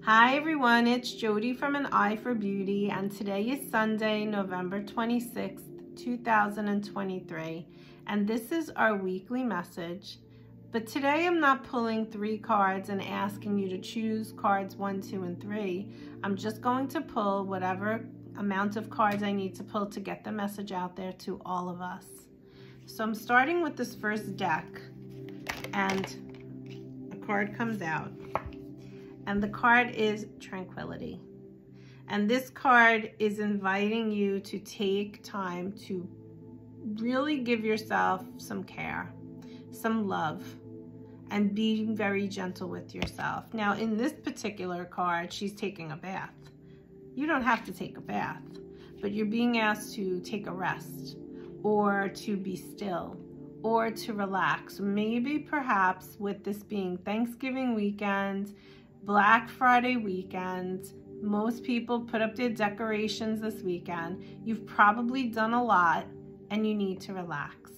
Hi everyone, it's Jody from An Eye for Beauty, and today is Sunday, November 26th, 2023, and this is our weekly message. But today I'm not pulling 3 cards and asking you to choose cards 1, 2, and 3. I'm just going to pull whatever amount of cards I need to pull to get the message out there to all of us. So I'm starting with this first deck, and a card comes out. And the card is Tranquility. And this card is inviting you to take time to really give yourself some care, some love, and be very gentle with yourself. Now, in this particular card, she's taking a bath. You don't have to take a bath, but you're being asked to take a rest, or to be still, or to relax. Maybe perhaps with this being Thanksgiving weekend, Black Friday weekend, most people put up their decorations this weekend. You've probably done a lot and you need to relax.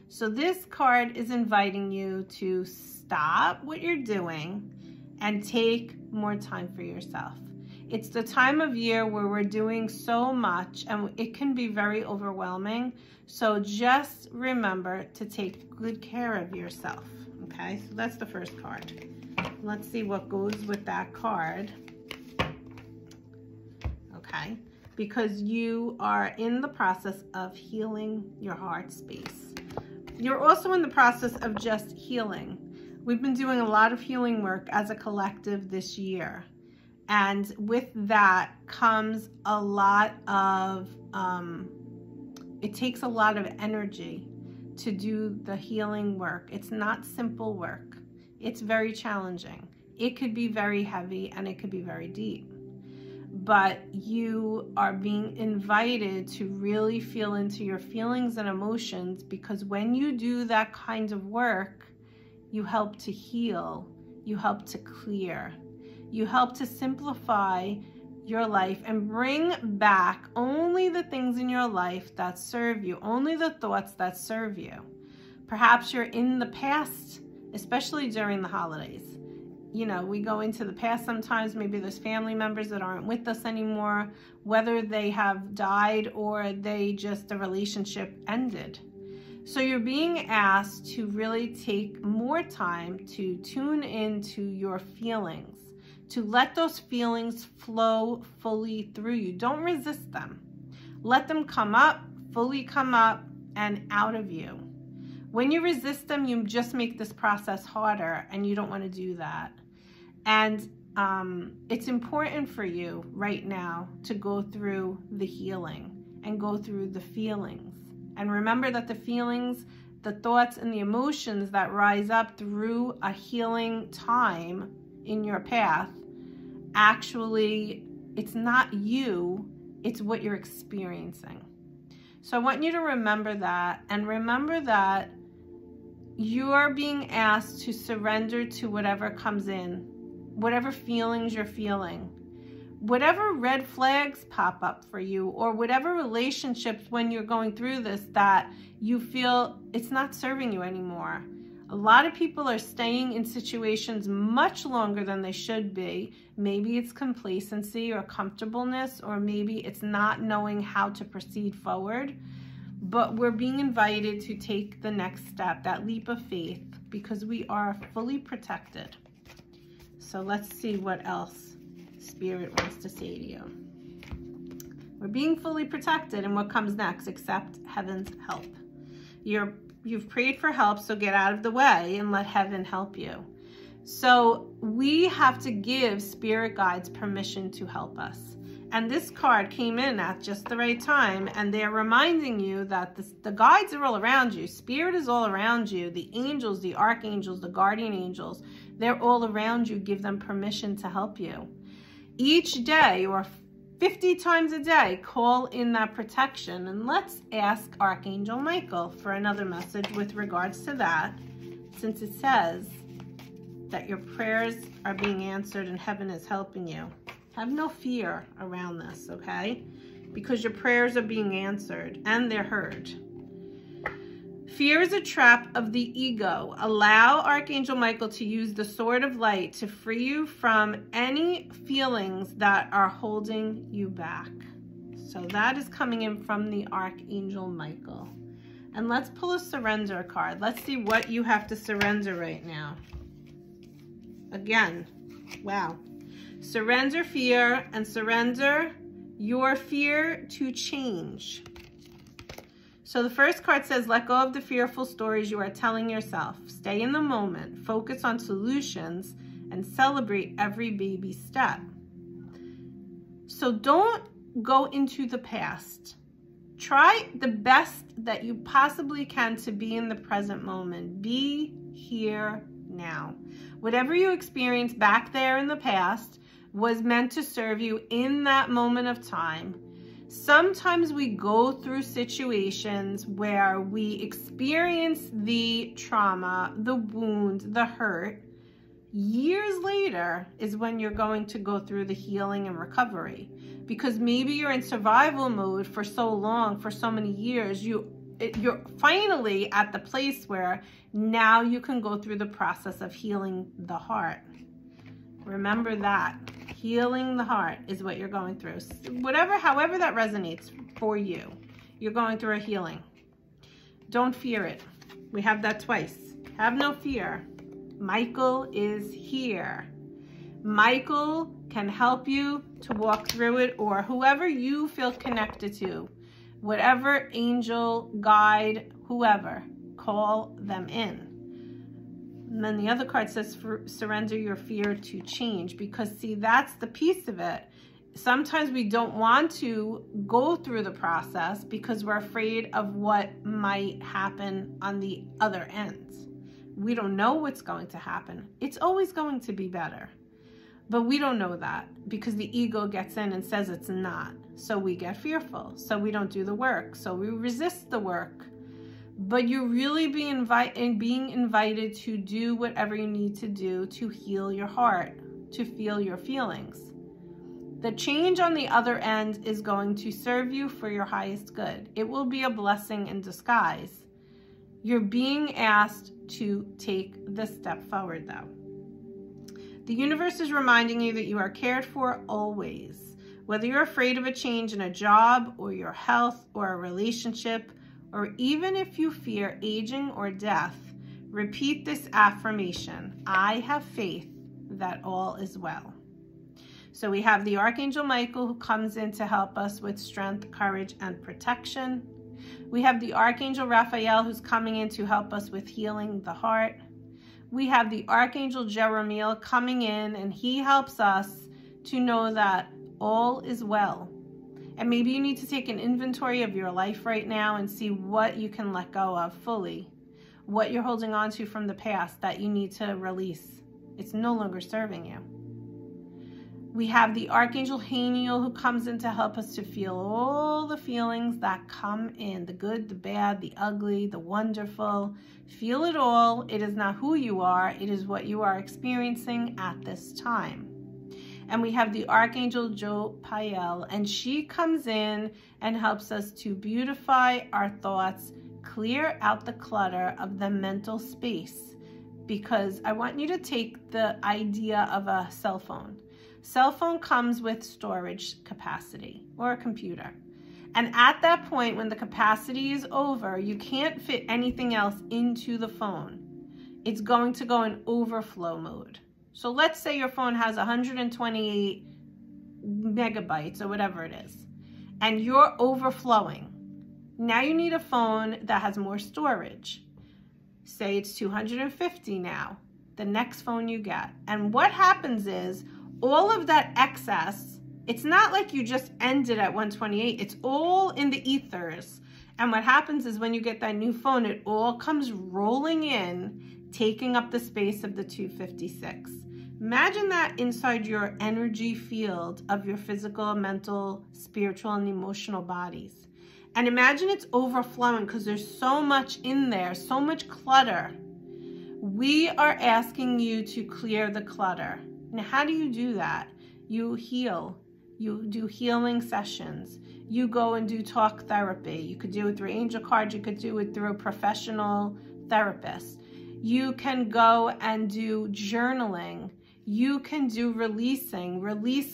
So this card is inviting you to stop what you're doing and take more time for yourself. It's the time of year where we're doing so much and it can be very overwhelming. So just remember to take good care of yourself. Okay, so that's the first card. Let's see what goes with that card. Okay, because you are in the process of healing your heart space. You're also in the process of just healing. We've been doing a lot of healing work as a collective this year. And with that comes a lot of, it takes a lot of energy to do the healing work. It's not simple work. It's very challenging. It could be very heavy and it could be very deep. But you are being invited to really feel into your feelings and emotions, because when you do that kind of work, you help to heal, you help to clear, you help to simplify your life and bring back only the things in your life that serve you, only the thoughts that serve you. Perhaps you're in the past, especially during the holidays. You know, we go into the past sometimes. Maybe there's family members that aren't with us anymore, whether they have died or the relationship ended. So you're being asked to really take more time to tune into your feelings, to let those feelings flow fully through you. Don't resist them. Let them come up, fully come up and out of you. When you resist them, you just make this process harder, and you don't want to do that. And it's important for you right now to go through the healing and go through the feelings. And remember that the feelings, the thoughts, and the emotions that rise up through a healing time in your path, actually, it's not you, it's what you're experiencing. So I want you to remember that, and remember that you are being asked to surrender to whatever comes in, whatever feelings you're feeling, whatever red flags pop up for you, or whatever relationships when you're going through this that you feel it's not serving you anymore. A lot of people are staying in situations much longer than they should be. Maybe it's complacency or comfortableness, or maybe it's not knowing how to proceed forward. But we're being invited to take the next step, that leap of faith, because we are fully protected. So let's see what else Spirit wants to say to you. We're being fully protected, and what comes next? Accept heaven's help. You've prayed for help, so get out of the way and let heaven help you. So we have to give spirit guides permission to help us. And this card came in at just the right time, and they're reminding you that the guides are all around you. Spirit is all around you. The angels, the archangels, the guardian angels, they're all around you. Give them permission to help you. Each day, or 50 times a day, call in that protection. And let's ask Archangel Michael for another message with regards to that, since it says that your prayers are being answered and heaven is helping you. Have no fear around this, okay? Because your prayers are being answered and they're heard. Fear is a trap of the ego. Allow Archangel Michael to use the sword of light to free you from any feelings that are holding you back. So that is coming in from the Archangel Michael. And let's pull a surrender card. Let's see what you have to surrender right now. Again, wow. Surrender fear and surrender your fear to change. So the first card says, let go of the fearful stories you are telling yourself. Stay in the moment, focus on solutions, and celebrate every baby step. So don't go into the past. Try the best that you possibly can to be in the present moment. Be here now. Whatever you experienced back there in the past was meant to serve you in that moment of time. Sometimes we go through situations where we experience the trauma, the wound, the hurt. Years later is when you're going to go through the healing and recovery, because maybe you're in survival mode for so long, for so many years, you're finally at the place where now you can go through the process of healing the heart. Remember that. Healing the heart is what you're going through. However that resonates for you, you're going through a healing. Don't fear it. We have that twice. Have no fear. Michael is here. Michael can help you to walk through it, or whoever you feel connected to, whatever angel, guide, whoever, call them in. And then the other card says, surrender your fear to change, because see, that's the piece of it. Sometimes we don't want to go through the process because we're afraid of what might happen on the other end. We don't know what's going to happen. It's always going to be better. But we don't know that because the ego gets in and says it's not. So we get fearful. So we don't do the work. So we resist the work. But you're really being invited to do whatever you need to do to heal your heart, to feel your feelings. The change on the other end is going to serve you for your highest good. It will be a blessing in disguise. You're being asked to take this step forward, though. The universe is reminding you that you are cared for always. Whether you're afraid of a change in a job or your health or a relationship, or even if you fear aging or death, repeat this affirmation: I have faith that all is well. So we have the Archangel Michael, who comes in to help us with strength, courage, and protection. We have the Archangel Raphael, who's coming in to help us with healing the heart. We have the Archangel Jeremiel coming in, and he helps us to know that all is well. And maybe you need to take an inventory of your life right now and see what you can let go of fully, what you're holding on to from the past that you need to release. It's no longer serving you. We have the Archangel Haniel, who comes in to help us to feel all the feelings that come in, the good, the bad, the ugly, the wonderful. Feel it all. It is not who you are. It is what you are experiencing at this time. And we have the Archangel Jophiel, and she comes in and helps us to beautify our thoughts, clear out the clutter of the mental space. Because I want you to take the idea of a cell phone. Cell phone comes with storage capacity, or a computer. And at that point, when the capacity is over, you can't fit anything else into the phone. It's going to go in overflow mode. So let's say your phone has 128 megabytes or whatever it is, and you're overflowing. Now you need a phone that has more storage. Say it's 250 now, the next phone you get. And what happens is, all of that excess, it's not like you just ended at 128. It's all in the ethers. And what happens is when you get that new phone, it all comes rolling in, taking up the space of the 256. Imagine that inside your energy field of your physical, mental, spiritual, and emotional bodies. And imagine it's overflowing because there's so much in there, so much clutter. We are asking you to clear the clutter. Now, how do you do that? You heal. You do healing sessions. You go and do talk therapy. You could do it through angel cards. You could do it through a professional therapist. You can go and do journaling. You can do release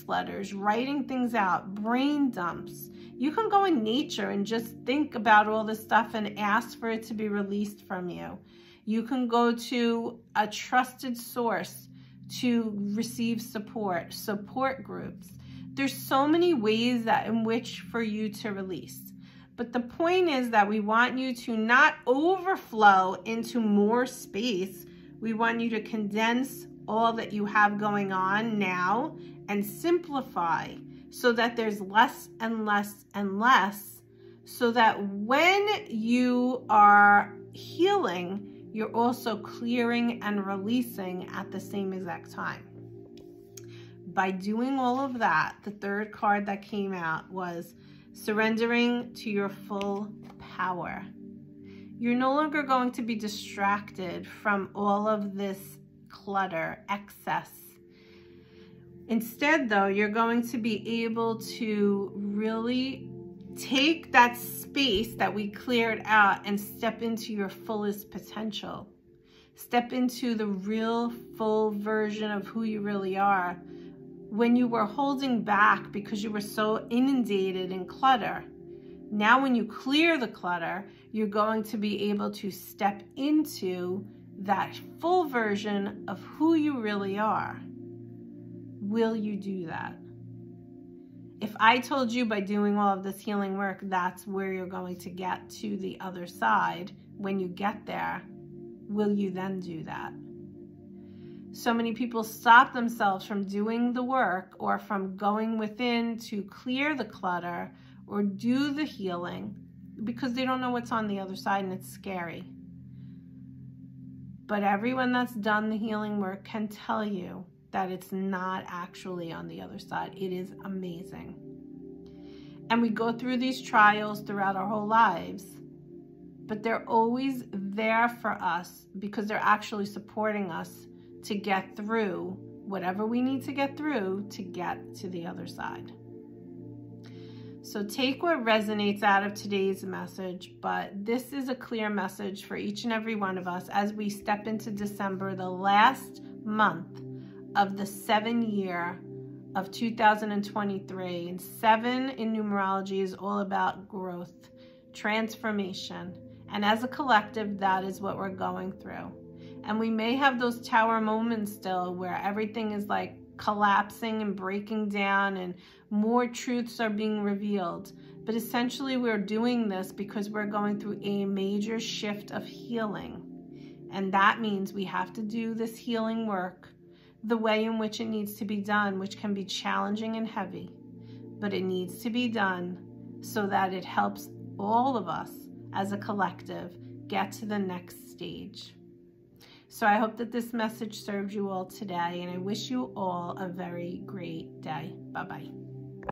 letters, writing things out, brain dumps. You can go in nature and just think about all this stuff and ask for it to be released from you. You can go to a trusted source to receive support groups. There's so many ways in which for you to release. But the point is that we want you to not overflow into more space. We want you to condense all that you have going on now and simplify so that there's less and less and less, so that when you are healing, you're also clearing and releasing at the same exact time. By doing all of that, the third card that came out was surrendering to your full power. You're no longer going to be distracted from all of this clutter, excess. Instead, though, you're going to be able to really take that space that we cleared out and step into your fullest potential. Step into the real full version of who you really are. When you were holding back because you were so inundated in clutter, now when you clear the clutter, you're going to be able to step into that full version of who you really are. Will you do that? If I told you by doing all of this healing work, that's where you're going to get to the other side, when you get there, will you then do that? So many people stop themselves from doing the work or from going within to clear the clutter or do the healing because they don't know what's on the other side and it's scary. But everyone that's done the healing work can tell you that it's not actually on the other side. It is amazing. And we go through these trials throughout our whole lives, but they're always there for us because they're actually supporting us to get through whatever we need to get through to get to the other side. So take what resonates out of today's message, but this is a clear message for each and every one of us as we step into December, the last month of the 7-year of 2023. And 7 in numerology is all about growth, transformation. And as a collective, that is what we're going through. And we may have those tower moments still where everything is like collapsing and breaking down and more truths are being revealed. But essentially we're doing this because we're going through a major shift of healing. And that means we have to do this healing work the way in which it needs to be done, which can be challenging and heavy. But it needs to be done so that it helps all of us as a collective get to the next stage. So I hope that this message served you all today, and I wish you all a very great day. Bye-bye.